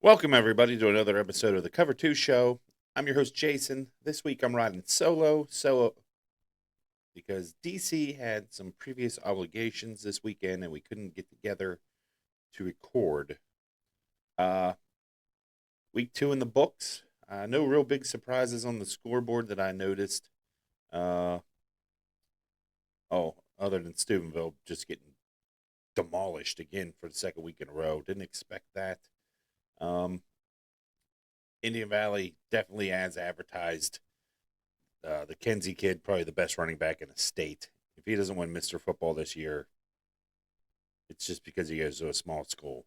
Welcome, everybody, to another episode of the Cover 2 Show. I'm your host, Jason. This week I'm riding solo because DC had some previous obligations this weekend and we couldn't get together to record. Uh, week 2 in the books. No real big surprises on the scoreboard that I noticed. Uh, Other than Steubenville just getting demolished again for the second week in a row. Didn't expect that. Um, Indian Valley definitely as advertised. The Kenzie kid, probably the best running back in the state. If he doesn't win Mr. Football this year, it's just because he goes to a small school.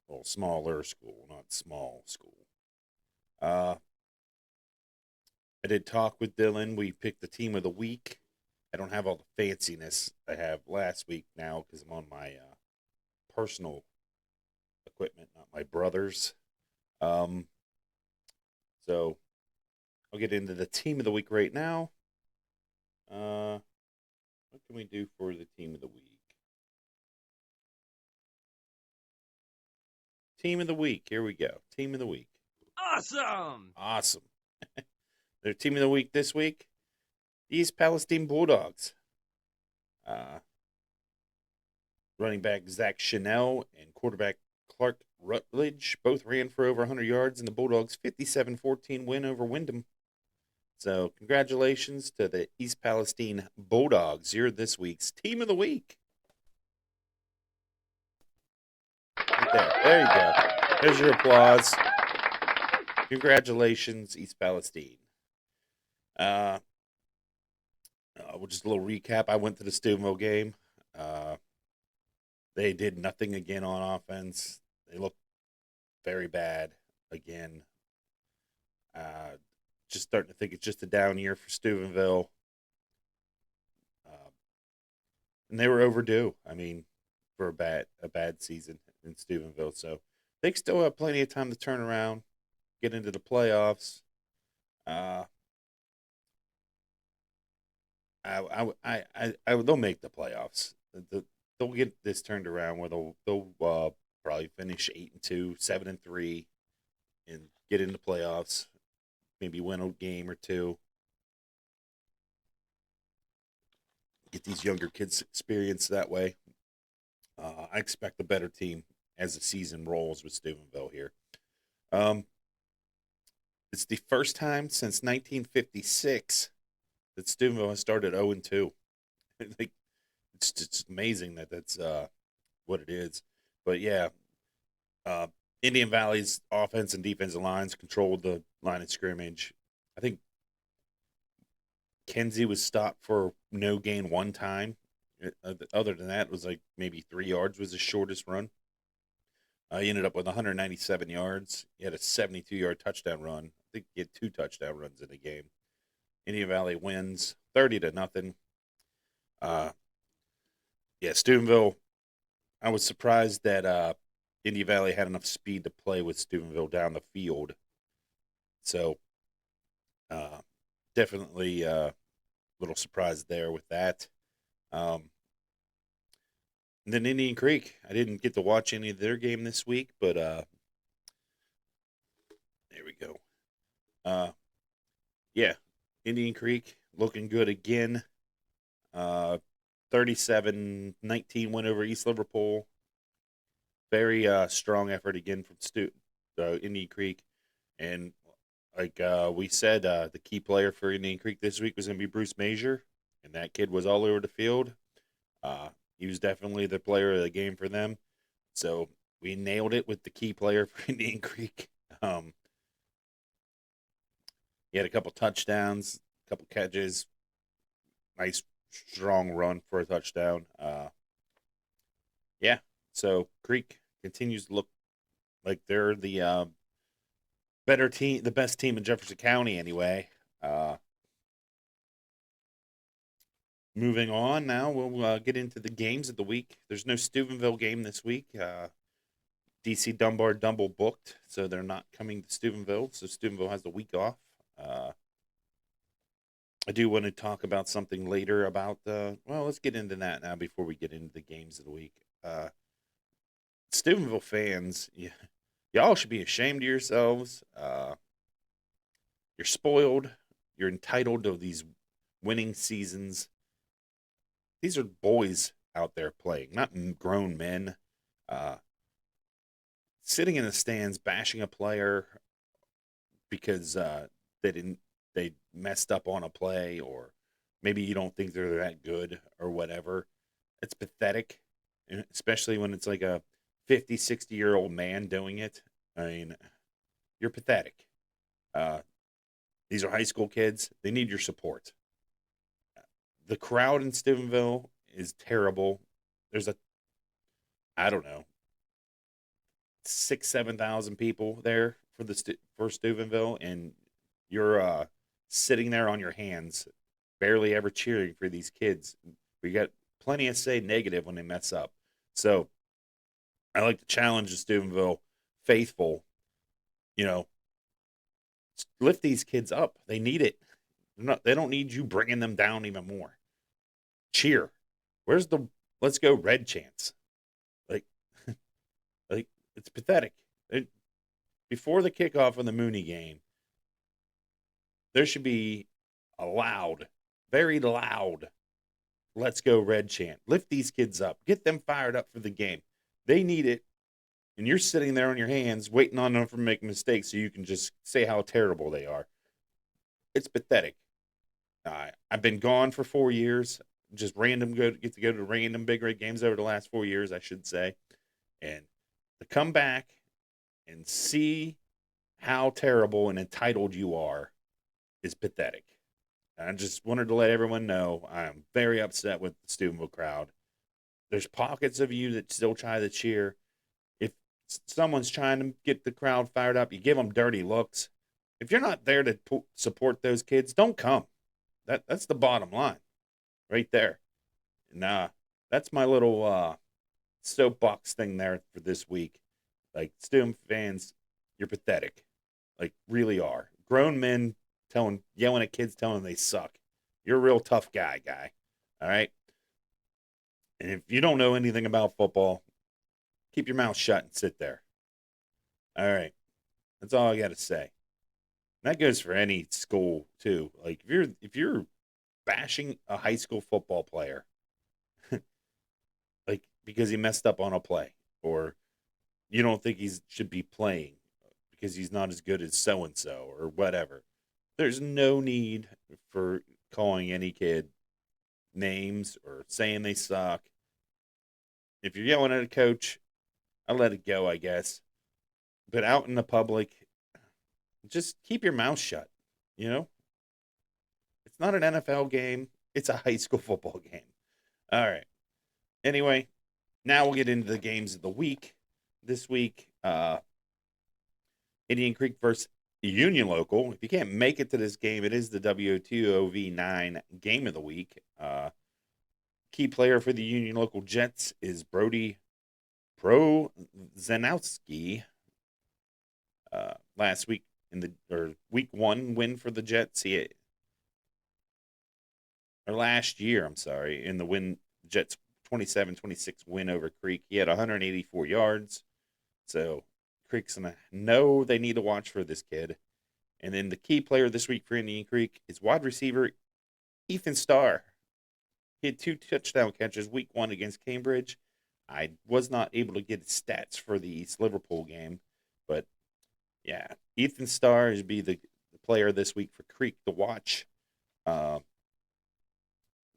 Well, smaller school, not small school. Uh, I did talk with Dylan. We picked the team of the week. I don't have all the fanciness I have last week now because I'm on my personal equipment, not my brother's. Um, so I'll get into the team of the week right now. What can we do for the team of the week? Team of the week. Here we go. Team of the week. Awesome! Awesome. Their team of the week this week, the East Palestine Bulldogs. Running back Zach Chanel and quarterback Clark Rutledge both ran for over 100 yards in the Bulldogs' 57-14 win over Wyndham. So congratulations to the East Palestine Bulldogs. You're this week's team of the week. Right there. There you go. There's your applause. Congratulations, East Palestine. Just a little recap. I went to the Steubenville game. They did nothing again on offense. They looked very bad again. Just starting to think it's just a down year for Steubenville. And they were overdue. I mean, for a bad season in Steubenville. So they still have plenty of time to turn around, get into the playoffs. They'll make the playoffs. They'll get this turned around where they'll probably finish 8-2, 7-3, and get into playoffs. Maybe win a game or two. Get these younger kids experience that way. I expect a better team as the season rolls with Steubenville here. It's the first time since 1956 that Steubenville has started 0-2. Like, it's just amazing that that's what it is. But yeah, Indian Valley's offense and defensive lines controlled the line of scrimmage. I think Kenzie was stopped for no gain one time. Other than that, it was like maybe 3 yards was his shortest run. He ended up with 197 yards. He had a 72-yard touchdown run. I think he had 2 touchdown runs in the game. Indian Valley wins 30-0. Yeah, Steubenville. I was surprised that Indian Valley had enough speed to play with Steubenville down the field. So, definitely a little surprised there with that. And then Indian Creek. I didn't get to watch any of their game this week, but there we go. Yeah, Indian Creek looking good again. 37-19 win over East Liverpool. Very strong effort again from Indian Creek. And like we said, the key player for Indian Creek this week was going to be Bruce Major, and that kid was all over the field. He was definitely the player of the game for them. So we nailed it with the key player for Indian Creek. He had a couple touchdowns, a couple catches, nice strong run for a touchdown. Yeah, so Creek continues to look like they're the better team, the best team in Jefferson County anyway. Moving on now, we'll get into the games of the week. There's no Steubenville game this week. DC Dunbar double booked, so they're not coming to Steubenville. So Steubenville has the week off. I do want to talk about something later about well, let's get into that now before we get into the games of the week. Steubenville fans, y'all should be ashamed of yourselves. You're spoiled. You're entitled to these winning seasons. These are boys out there playing, not grown men. Uh, Sitting in the stands bashing a player because they messed up on a play, or maybe you don't think they're that good or whatever. It's pathetic, especially when it's like a 50, 60-year-old man doing it. I mean, you're pathetic. Uh, these are high school kids. They need your support. The crowd in Steubenville is terrible. There's I don't know, 7,000 people there for for Steubenville, and you're sitting there on your hands, barely ever cheering for these kids. We got plenty of say negative when they mess up. So I like to challenge the Steubenville faithful. You know, lift these kids up. They need it. They don't need you bringing them down even more. Cheer. Where's the "Let's Go Red" chants? Like, like it's pathetic. Before the kickoff of the Mooney game, there should be a loud, very loud "Let's Go Red" chant. Lift these kids up. Get them fired up for the game. They need it. And you're sitting there on your hands waiting on them for making mistakes so you can just say how terrible they are. It's pathetic. I've been gone for 4 years. Just get to go to random Big Red games over the last 4 years, I should say. And to come back and see how terrible and entitled you are is pathetic. And I just wanted to let everyone know I'm very upset with the Steubenville crowd. There's pockets of you that still try to cheer. If someone's trying to get the crowd fired up, you give them dirty looks. If you're not there to support those kids, don't come. That's the bottom line right there. Nah, that's my little soapbox thing there for this week. Like, Steubenville fans, you're pathetic. Like, really are. Grown men yelling at kids, telling them they suck. You're a real tough guy. All right? And if you don't know anything about football, keep your mouth shut and sit there. All right. That's all I got to say. And that goes for any school too. Like, if you're bashing a high school football player, like because he messed up on a play, or you don't think he should be playing because he's not as good as so and so or whatever, there's no need for calling any kid names or saying they suck. If you're yelling at a coach, I let it go, I guess. But out in the public, just keep your mouth shut. You know, it's not an NFL game; it's a high school football game. All right. Anyway, now we'll get into the games of the week. This week, Indian Creek versus Union Local. If you can't make it to this game, it is the W2OV9 game of the week. Key player for the Union Local Jets is Brody Prozanowski. Last week week one win for the Jets. Last year, I'm sorry, in the Jets 27-26 win over Creek. He had 184 yards. So Creek's going to know they need to watch for this kid. And then the key player this week for Indian Creek is wide receiver Ethan Starr. He had 2 touchdown catches week 1 against Cambridge. I was not able to get stats for the East Liverpool game. But, yeah, Ethan Starr is the player this week for Creek to watch.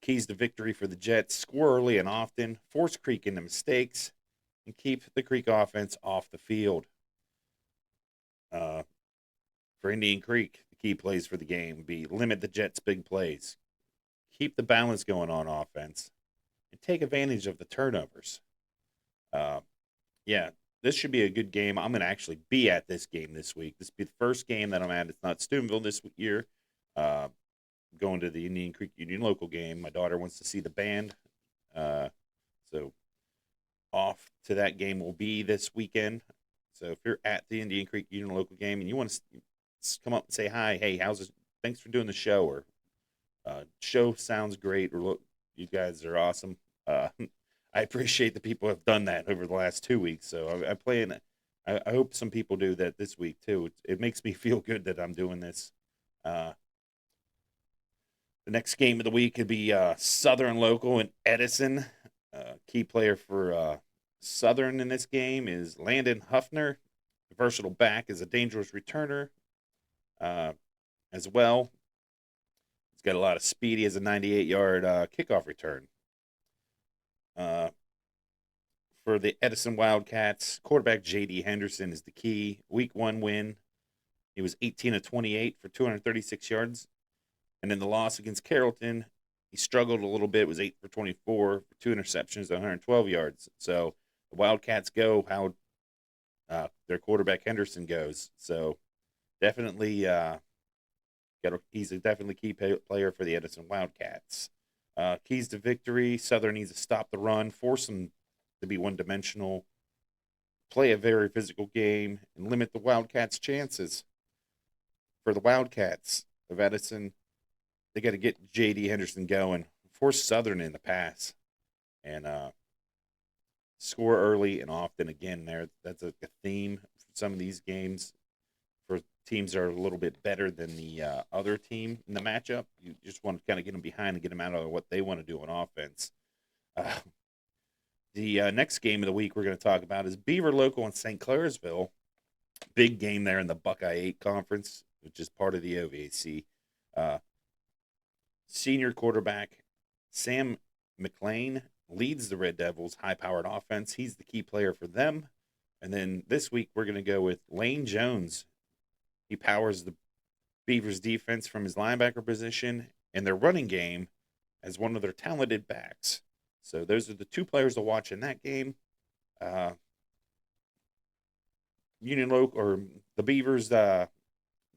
Keys to victory for the Jets: score early and often, force Creek into mistakes, and keep the Creek offense off the field. For Indian Creek, the key plays for the game would be limit the Jets' big plays, keep the balance going on offense, and take advantage of the turnovers. Yeah, this should be a good game. I'm going to actually be at this game this week. This will be the first game that I'm at. It's not Steubenville this year. Going to the Indian Creek Union Local game. My daughter wants to see the band. So off to that game will be this weekend. So if you're at the Indian Creek Union Local game and you want to come up and say hi, hey, how's it? Thanks for doing the show, or show sounds great, or look, you guys are awesome. I appreciate the people who have done that over the last 2 weeks. So I play in I hope some people do that this week too. It makes me feel good that I'm doing this. Uh, the next game of the week could be Southern local in Edison. Key player for Southern in this game is Landon Huffner. Versatile back is a dangerous returner uh, as well. He's got a lot of speed. He has a 98-yard kickoff return. For the Edison Wildcats, quarterback J.D. Henderson is the key. Week 1 win. He was 18 of 28 for 236 yards. And in the loss against Carrollton, he struggled a little bit. It was 8 for 24 for 2 interceptions, 112 yards. So the Wildcats go how their quarterback Henderson goes. So definitely, he's a definitely key player for the Edison Wildcats. Keys to victory: Southern needs to stop the run, force them to be one-dimensional, play a very physical game, and limit the Wildcats' chances. For the Wildcats of Edison, they got to get J.D. Henderson going, force Southern in the pass, and score early and often. Again, that's a theme for some of these games. For teams that are a little bit better than the other team in the matchup, you just want to kind of get them behind and get them out of what they want to do on offense. The next game of the week we're going to talk about is Beaver local in St. Clairsville. Big game there in the Buckeye 8 Conference, which is part of the OVAC. Senior quarterback Sam McLean leads the Red Devils' high-powered offense. He's the key player for them. And then this week we're going to go with Lane Jones. He powers the Beavers' defense from his linebacker position and their running game as one of their talented backs. So those are the two players to watch in that game. Union Oak or the Beavers, they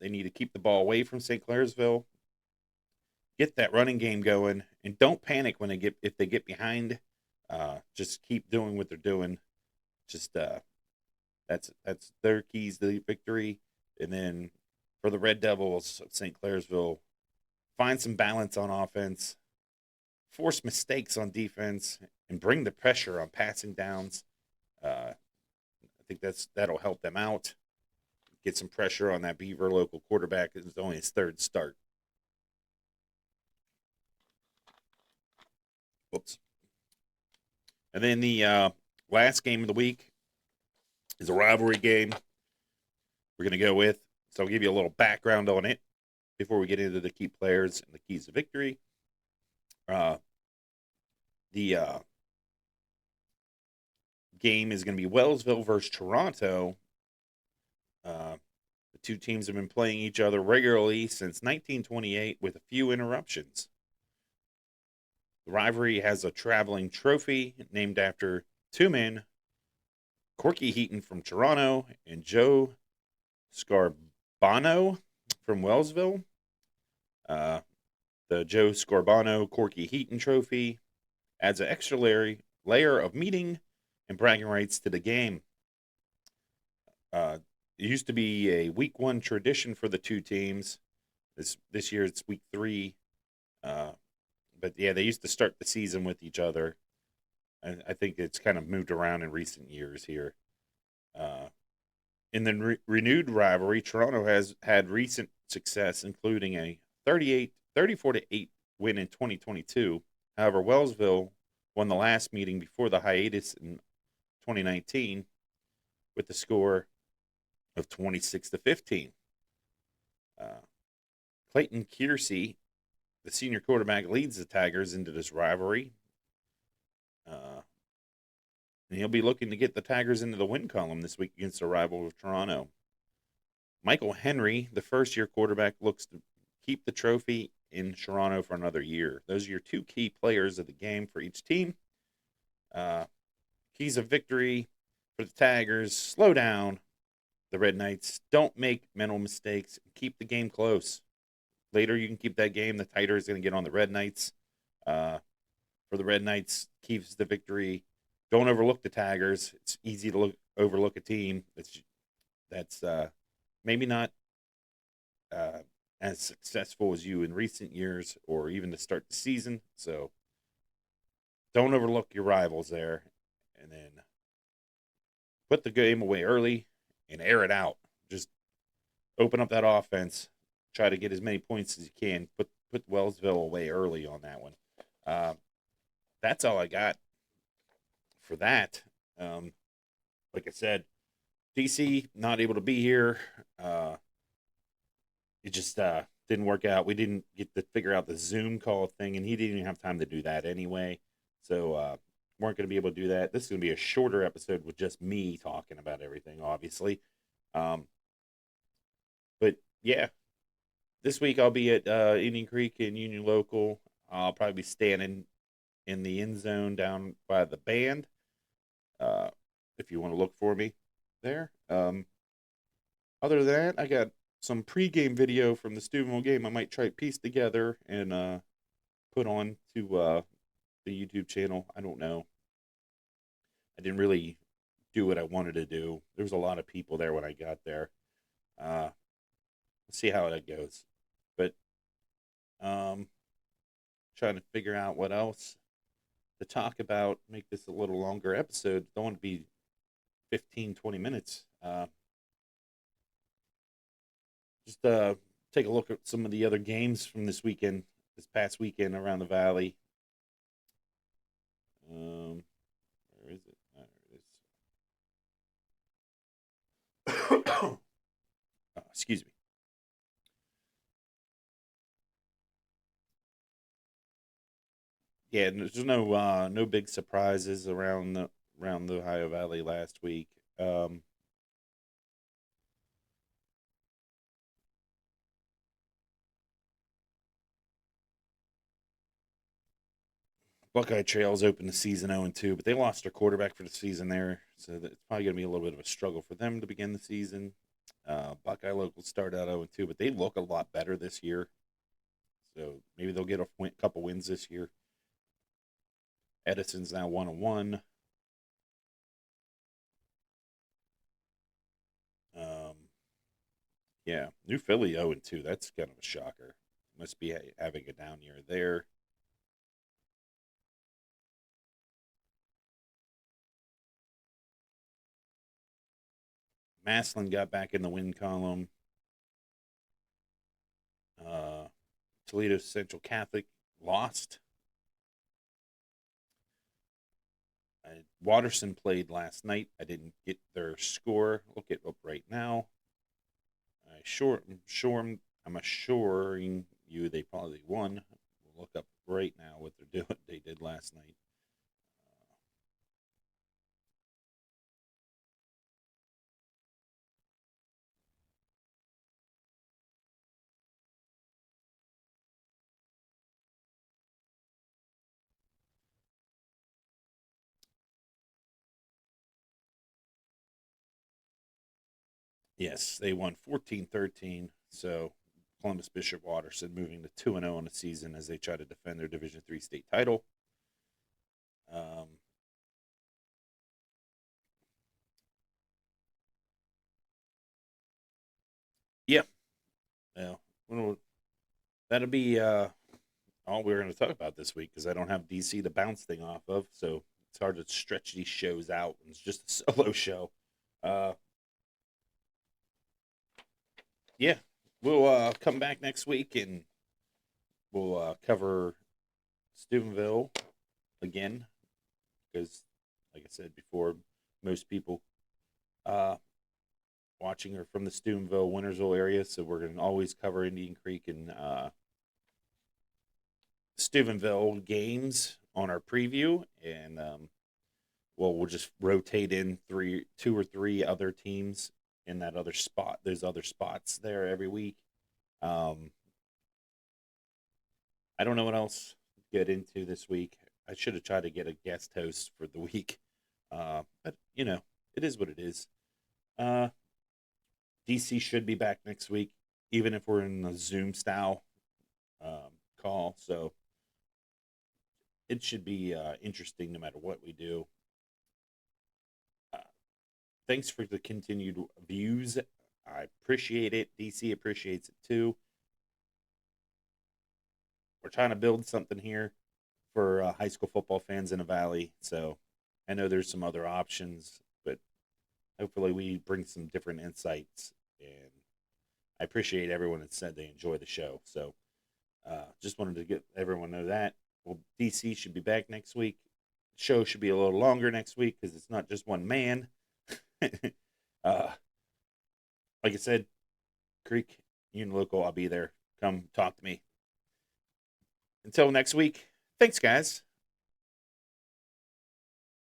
need to keep the ball away from St. Clairsville. Get that running game going, and don't panic when if they get behind. Just keep doing what they're doing. Just that's their keys to the victory. And then for the Red Devils of St. Clairsville, find some balance on offense, force mistakes on defense, and bring the pressure on passing downs. I think that'll help them out. Get some pressure on that Beaver local quarterback. It's only his third start. Whoops. And then the last game of the week is a rivalry game we're going to go with. So I'll give you a little background on it before we get into the key players and the keys to victory. The game is going to be Wellsville versus Toronto. The two teams have been playing each other regularly since 1928 with a few interruptions. The rivalry has a traveling trophy named after two men, Corky Heaton from Toronto and Joe Scarbano from Wellsville. The Joe Scarbano Corky Heaton trophy adds an extra layer of meaning and bragging rights to the game. It used to be a week 1 tradition for the two teams. This year it's week 3. But yeah, they used to start the season with each other. I think it's kind of moved around in recent years here. In the renewed rivalry, Toronto has had recent success, including a 34-8 win in 2022. However, Wellsville won the last meeting before the hiatus in 2019 with the score of 26-15. Clayton Kiersey, the senior quarterback, leads the Tigers into this rivalry. And he'll be looking to get the Tigers into the win column this week against the rival of Toronto. Michael Henry, the first-year quarterback, looks to keep the trophy in Toronto for another year. Those are your two key players of the game for each team. Keys of victory for the Tigers: slow down the Red Knights. Don't make mental mistakes. Keep the game close. Later, you can keep that game. The tighter is going to get on the Red Knights. For the Red Knights, keeps the victory. Don't overlook the Tigers. It's easy to overlook a team that's maybe not as successful as you in recent years or even to start the season. So don't overlook your rivals there. And then put the game away early. and air it out. Just open up that offense. Try to get as many points as you can. Put Wellsville away early on that one. Uh, that's all I got for that. Like I said, DC not able to be here. It just didn't work out. We didn't get to figure out the Zoom call thing, and he didn't even have time to do that anyway. So weren't going to be able to do that. This is going to be a shorter episode with just me talking about everything, obviously. But yeah, this week I'll be at Indian Creek and Union Local. I'll probably be standing in the end zone down by the band. If you want to look for me there. Other than that, I got some pregame video from the Steubenville game I might try to piece together and put on to the YouTube channel. I don't know. I didn't really do what I wanted to do. There was a lot of people there when I got there. Let's see how that goes. But trying to figure out what else to talk about, make this a little longer episode. Don't want to be 15, 20 minutes. Just take a look at some of the other games from this past weekend around the valley. Where is it? There it is. Excuse me. Yeah, there's no big surprises around the Ohio Valley last week. Buckeye Trails opened the season 0-2, but they lost their quarterback for the season there, so it's probably going to be a little bit of a struggle for them to begin the season. Buckeye Local started out 0-2, but they look a lot better this year, so maybe they'll get a couple wins this year. Edison's now 1-1. Yeah, New Philly 0-2. That's kind of a shocker. Must be having a down year there. Massillon got back in the win column. Toledo Central Catholic lost. Waterson played last night. I didn't get their score. Look it up right now. I'm assuring you they probably won. We'll look up right now what they did last night. Yes, they won 14-13. So Columbus Bishop Waterson moving to 2-0 on the season as they try to defend their Division III state title. Yeah. Well, that'll be all we're going to talk about this week because I don't have DC to bounce thing off of. So it's hard to stretch these shows out. It's just a solo show. Yeah, we'll come back next week and we'll cover Steubenville again because, like I said before, most people watching are from the Steubenville, Wintersville area, so we're going to always cover Indian Creek and Steubenville games on our preview, and we'll just rotate in two or three other teams in that other spot. There's other spots there every week. I don't know what else to get into this week. I should have tried to get a guest host for the week, but it is what it is. DC should be back next week, even if we're in a Zoom style call. So it should be interesting no matter what we do. Thanks for the continued views. I appreciate it. DC appreciates it too. We're trying to build something here for high school football fans in the Valley. So I know there's some other options, but hopefully we bring some different insights. And I appreciate everyone that said they enjoy the show. So just wanted to get everyone know that. Well, DC should be back next week. The show should be a little longer next week because it's not just one man. uh, like I said, Creek, Union Local, I'll be there. Come talk to me. Until next week, thanks, guys.